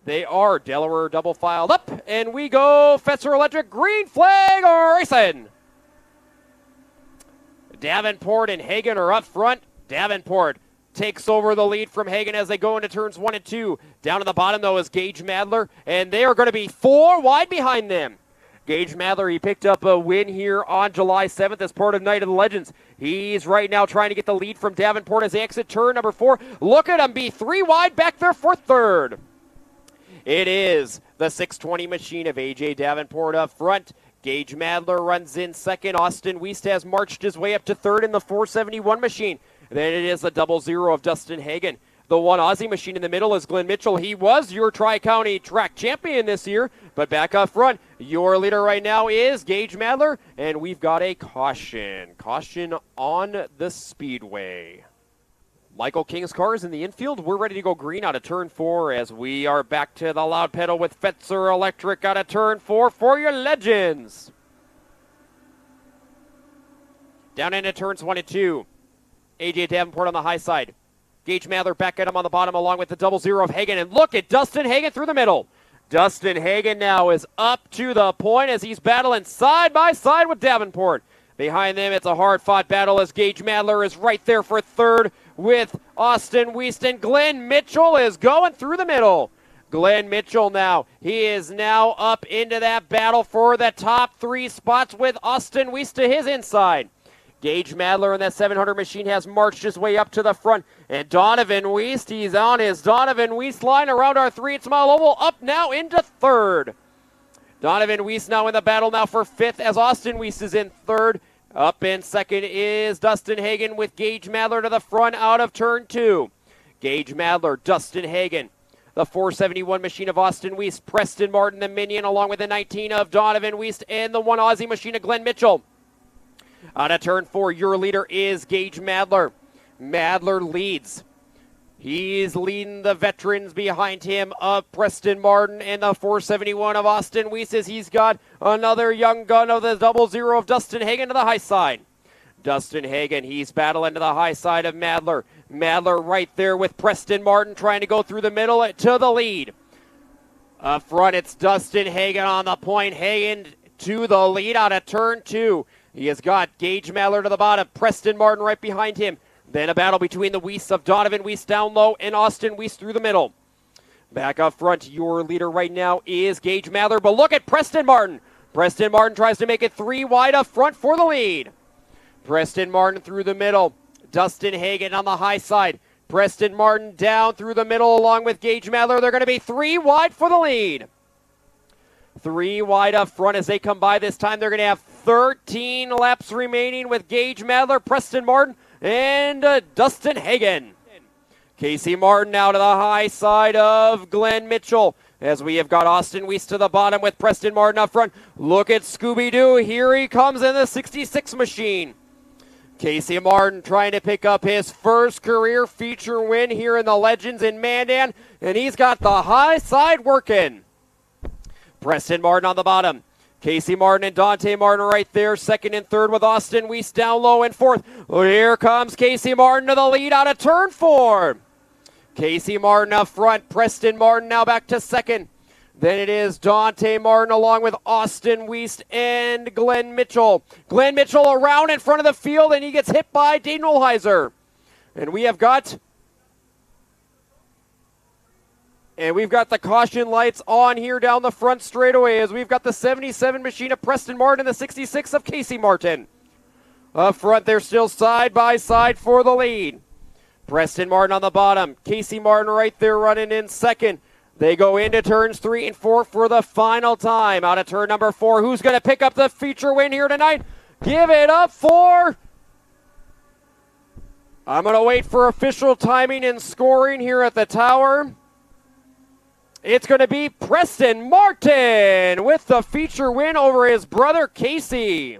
They are. Delaware double filed up, and we go Fetzer Electric, green flag racing. Davenport and Hagen are up front. Davenport takes over the lead from Hagen as they go into turns 1 and 2. Down to the bottom, though, is Gage Madler, and they are going to be 4 wide behind them. Gage Madler, he picked up a win here on July 7th as part of Night of the Legends. He's right now trying to get the lead from Davenport as they exit turn number 4. Look at him be 3 wide back there for third. It is the 620 machine of A.J. Davenport up front. Gage Madler runs in second. Austin Wiest has marched his way up to third in the 471 machine. Then it is the 00 of Dustin Hagen. The 1 Aussie machine in the middle is Glenn Mitchell. He was your Tri-County track champion this year, but back up front, your leader right now is Gage Madler, and we've got a caution. Caution on the Speedway. Michael King's car is in the infield. We're ready to go green out of turn 4 as we are back to the loud pedal with Fetzer Electric out of turn 4 for your Legends. Down into turns 1 and 2. A.J. Davenport on the high side. Gage Madler back at him on the bottom along with the 00 of Hagen. And look at Dustin Hagen through the middle. Dustin Hagen now is up to the point as he's battling side by side with Davenport. Behind them, it's a hard-fought battle as Gage Madler is right there for third with Austin Wiest. And Glenn Mitchell is going through the middle. Glenn Mitchell now, he is now up into that battle for the top 3 spots with Austin Wiest to his inside. Gage Madler in that 700 machine has marched his way up to the front. And Donovan Wiest, he's on his Donovan Wiest line around our 3-mile oval, up now into third. Donovan Wiest now in the battle now for 5th as Austin Wiest is in third. Up in second is Dustin Hagen with Gage Madler to the front out of turn 2. Gage Madler, Dustin Hagen. The 471 machine of Austin Wiest, Preston Martin, the Minion, along with the 19 of Donovan Wiest, and the 1 Aussie machine of Glenn Mitchell. Out of turn 4, your leader is Gage Madler. Madler leads. He's leading the veterans behind him of Preston Martin and the 471 of Austin Wiest as he's got another young gun of the 00 of Dustin Hagen to the high side. Dustin Hagen, he's battling to the high side of Madler. Madler right there with Preston Martin trying to go through the middle to the lead. Up front, it's Dustin Hagen on the point. Hagen to the lead out of turn 2. He has got Gage Madler to the bottom, Preston Martin right behind him. Then a battle between the Wiests of Donovan Wiest down low and Austin Wiest through the middle. Back up front, your leader right now is Gage Madler, but look at Preston Martin. Preston Martin tries to make it 3 wide up front for the lead. Preston Martin through the middle. Dustin Hagen on the high side. Preston Martin down through the middle along with Gage Madler. They're going to be 3 wide for the lead. 3 wide up front as they come by this time. They're going to have 13 laps remaining with Gage Madler, Preston Martin, and Dustin Hagen. Casey Martin now to the high side of Glenn Mitchell as we have got Austin Wiest to the bottom with Preston Martin up front. Look at Scooby-Doo. Here he comes in the 66 machine. Casey Martin trying to pick up his first career feature win here in the Legends in Mandan, and he's got the high side working. Preston Martin on the bottom. Casey Martin and Dante Martin right there, second and third with Austin Wiest down low in fourth. Here comes Casey Martin to the lead out of turn 4. Casey Martin up front, Preston Martin now back to second. Then it is Dante Martin along with Austin Wiest and Glenn Mitchell. Glenn Mitchell around in front of the field, and he gets hit by Dane Nolheiser. And we've got the caution lights on here down the front straightaway as we've got the 77 machine of Preston Martin and the 66 of Casey Martin. Up front, they're still side by side for the lead. Preston Martin on the bottom. Casey Martin right there running in second. They go into turns 3 and 4 for the final time. Out of turn number 4, who's going to pick up the feature win here tonight? Give it up for... I'm going to wait for official timing and scoring here at the tower. It's going to be Preston Martin with the feature win over his brother Casey.